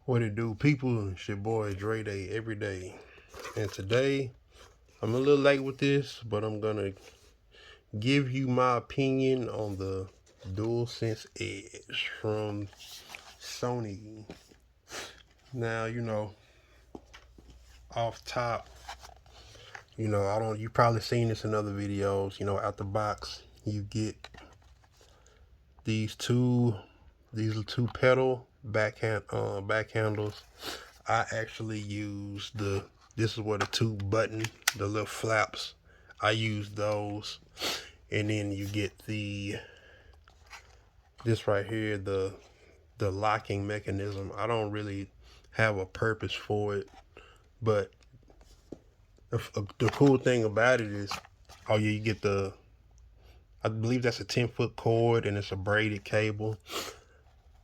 What it do, people? It's your boy Dre Day every day. And today, I'm a little late with this, but I'm gonna give you my opinion on the DualSense Edge from Sony. Now, off top, you probably seen this in other videos, out the box, you get these two pedal back handles. I actually use this is where the two button, the little flaps, I use those. And then you get this right here, the locking mechanism. I don't really have a purpose for it, but the cool thing about it is, oh yeah, you get I believe that's a 10-foot cord and it's a braided cable.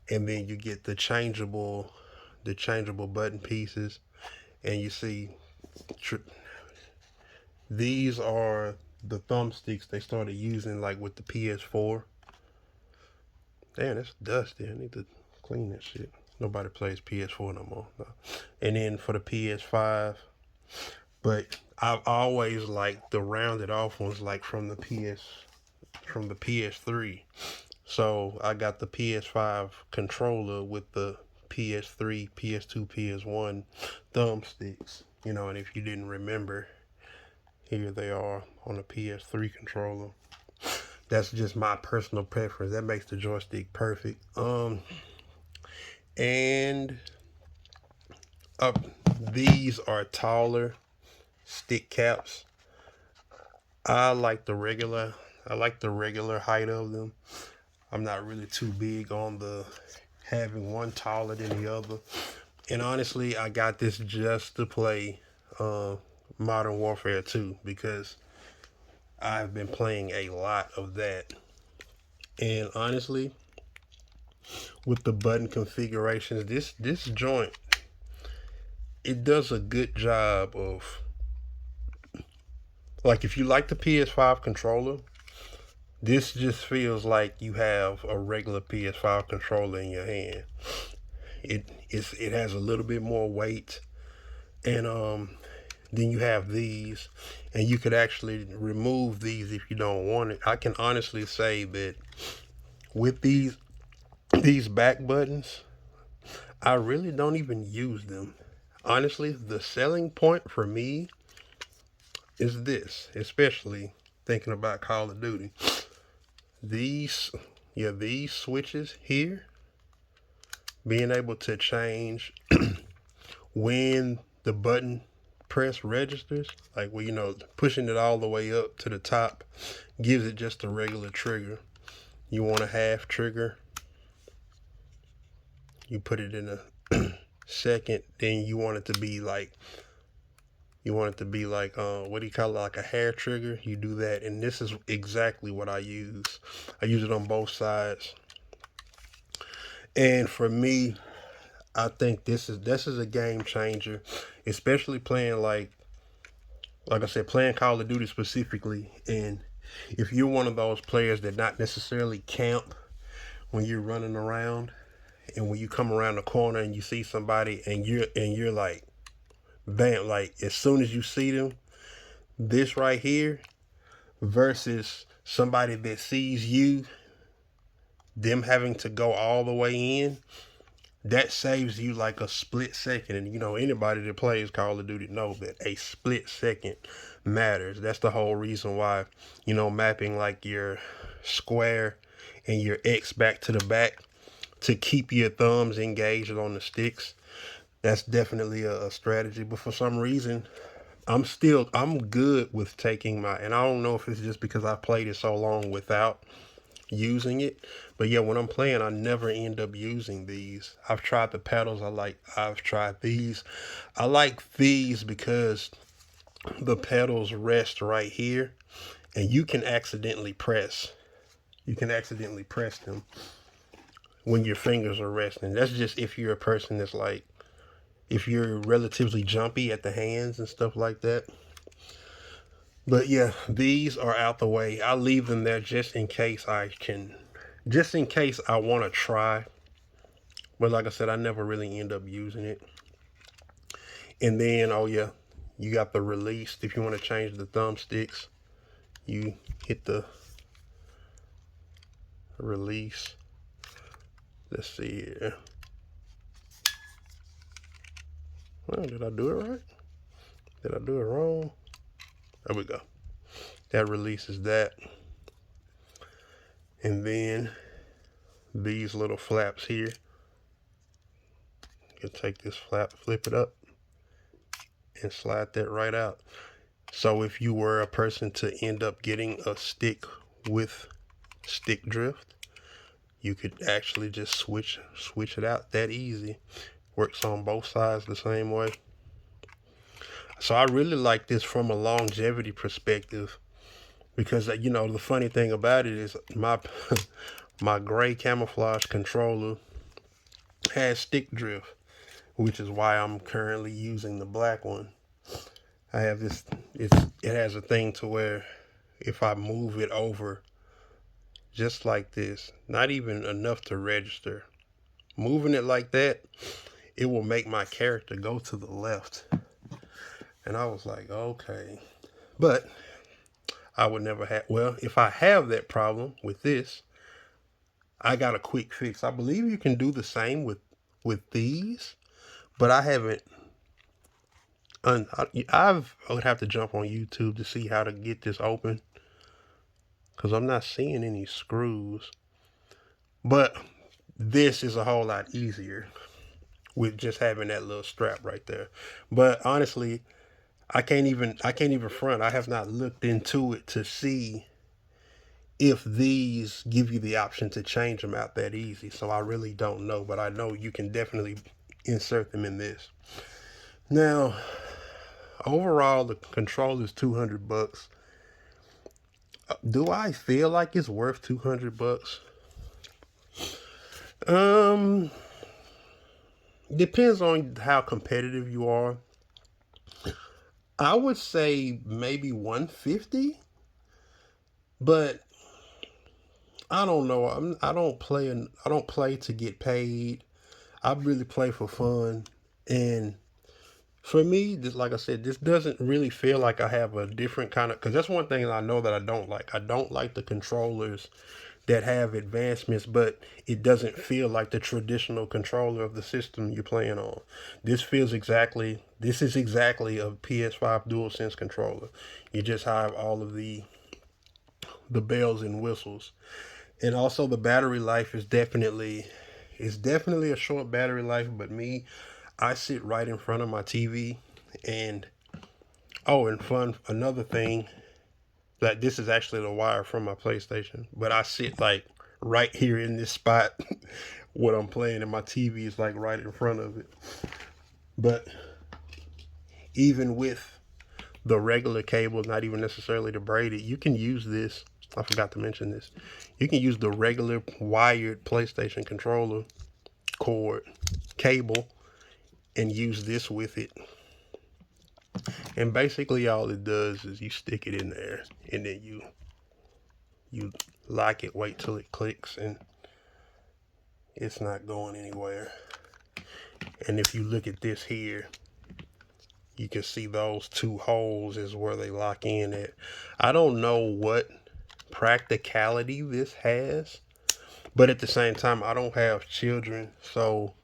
And then you get the changeable button pieces. And you see, these are the thumbsticks they started using like with the PS4. Damn, that's dusty. I need to clean that shit. Nobody plays PS4 no more. No. And then for the PS5, but I've always liked the rounded off ones, like from the PS3. So I got the PS5 controller with the PS3, PS2, PS1 thumbsticks. And if you didn't remember, here they are on the PS3 controller. That's just my personal preference. That makes the joystick perfect. And these are taller stick caps. I like the regular height of them. I'm not really too big on the having one taller than the other. And honestly, I got this just to play Modern Warfare 2 because I've been playing a lot of that. And honestly, with the button configurations, this joint, it does a good job of, like, if you like the PS5 controller, this just feels like you have a regular PS5 controller in your hand. It has a little bit more weight, and then you have these, and you could actually remove these if you don't want it. I can honestly say that with these back buttons, I really don't even use them. Honestly, the selling point for me is this, especially thinking about Call of Duty. These switches here, being able to change when the button press registers, like pushing it all the way up to the top gives it just a regular trigger. You want a half trigger, you put it in a second. Then you want it to be like what do you call it, like a hair trigger. You do that, and this is exactly what I use. I use it on both sides. And for me, I think this is a game changer, especially playing like I said, playing Call of Duty specifically. And if you're one of those players that not necessarily camp when you're running around, and when you come around the corner and you see somebody and you're like, bam, like as soon as you see them, this right here versus somebody that sees you, them having to go all the way in, that saves you like a split second. And anybody that plays Call of Duty knows that a split second matters. That's the whole reason why, mapping like your square and your X back to the back to keep your thumbs engaged on the sticks. That's definitely a strategy. But for some reason, I'm good with taking and I don't know if it's just because I've played it so long without using it, but yeah, when I'm playing, I never end up using these. I've tried the pedals. I've tried these. I like these because the pedals rest right here, and you can accidentally press them when your fingers are resting. That's just if you're a person that's like, if you're relatively jumpy at the hands and stuff like that. But yeah, these are out the way. I leave them there just in case I want to try But like I said, I never really end up using it. And then, oh yeah, you got the release. If you want to change the thumbsticks, you hit the release. Let's see here. Well, did I do it right? Did I do it wrong? There we go. That releases that. And then these little flaps here. You can take this flap, flip it up, and slide that right out. So if you were a person to end up getting a stick with stick drift, you could actually just switch it out that easy. Works on both sides the same way. So I really like this from a longevity perspective, because you know the funny thing about it is my my gray camouflage controller has stick drift, which is why I'm currently using the black one. I have this, it has a thing to where if I move it over just like this, not even enough to register, moving it like that, it will make my character go to the left. And I was like, okay. But I would never have, well, if I have that problem with this, I got a quick fix. I believe you can do the same with these, but I haven't. I would have to jump on YouTube to see how to get this open, because I'm not seeing any screws. But this is a whole lot easier with just having that little strap right there. But honestly, I can't even front. I have not looked into it to see if these give you the option to change them out that easy. So I really don't know, but I know you can definitely insert them in this. Now, overall, the controller is $200. Do I feel like it's worth $200? Depends on how competitive you are. I would say maybe 150, but I don't know. I don't play to get paid. I really play for fun, and for me, just like I said, this doesn't really feel like I have a different kind of. Because that's one thing I know that I don't like. I don't like the controllers that have advancements, but it doesn't feel like the traditional controller of the system you're playing on. This is exactly a PS5 DualSense controller. You just have all of the bells and whistles. And also the battery life is definitely a short battery life, but I sit right in front of my TV, and another thing, that this is actually the wire from my PlayStation, but I sit like right here in this spot what I'm playing, and my TV is like right in front of it. But even with the regular cable, not even necessarily the braided, you can use this. I forgot to mention this. You can use the regular wired PlayStation controller cord cable and use this with it. And basically all it does is you stick it in there, and then you lock it, wait till it clicks, and it's not going anywhere. And if you look at this here, you can see those two holes is where they lock in at. I don't know what practicality this has, but at the same time, I don't have children, so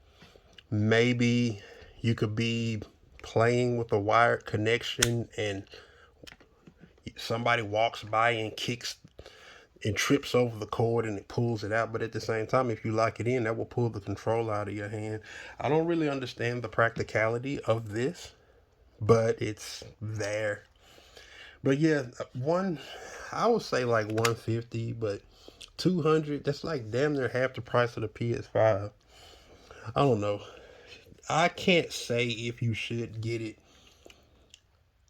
maybe you could be playing with a wired connection and somebody walks by and kicks and trips over the cord and it pulls it out. But at the same time, if you lock it in, that will pull the controller out of your hand. I don't really understand the practicality of this, but it's there. But yeah, I would say like 150, but 200, that's like damn near half the price of the PS5. I don't know. I can't say if you should get it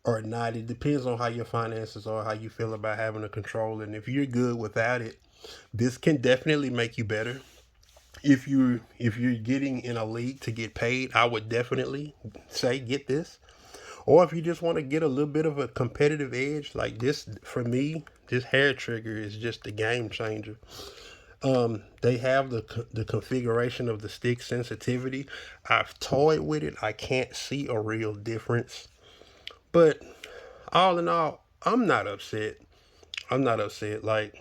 or not. It depends on how your finances are, how you feel about having a controller. And if you're good without it, this can definitely make you better. If you're getting in a league to get paid, I would definitely say get this. Or if you just want to get a little bit of a competitive edge, like this, for me, this hair trigger is just a game changer. They have the configuration of the stick sensitivity. I've toyed with it. I can't see a real difference. But all in all, I'm not upset. I'm not upset. Like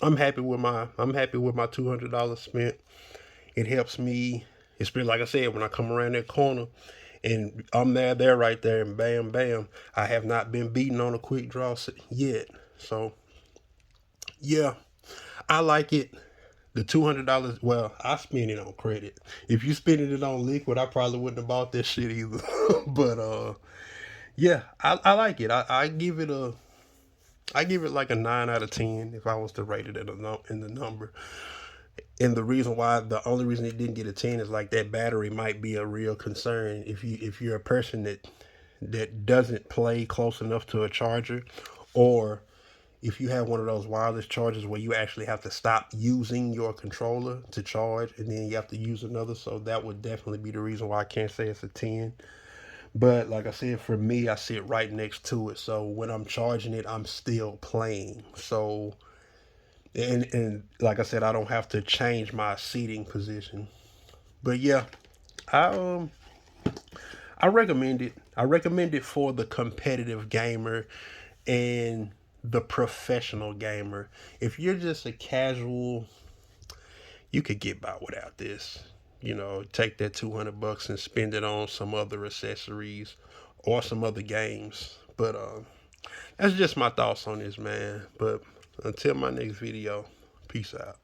I'm happy with my $200 spent. It helps me. It's been like I said, when I come around that corner and I'm there right there, and bam, bam. I have not been beaten on a quick draw yet. So yeah, I like it. The $200, well, I spent it on credit. If you spending it on liquid, I probably wouldn't have bought this shit either. But yeah, I like it. I give it like a 9 out of 10 if I was to rate it in the number. And the only reason it didn't get a 10 is like that battery might be a real concern if you're a person that doesn't play close enough to a charger, or if you have one of those wireless chargers where you actually have to stop using your controller to charge and then you have to use another. So that would definitely be the reason why I can't say it's a 10. But like I said, for me, I sit right next to it. So when I'm charging it, I'm still playing. So, and like I said, I don't have to change my seating position. But yeah, I um I recommend it. I recommend it for the competitive gamer and the professional gamer. If you're just a casual, you could get by without this. You know, take that $200 and spend it on some other accessories or some other games. But that's just my thoughts on this, man. But until my next video, peace out.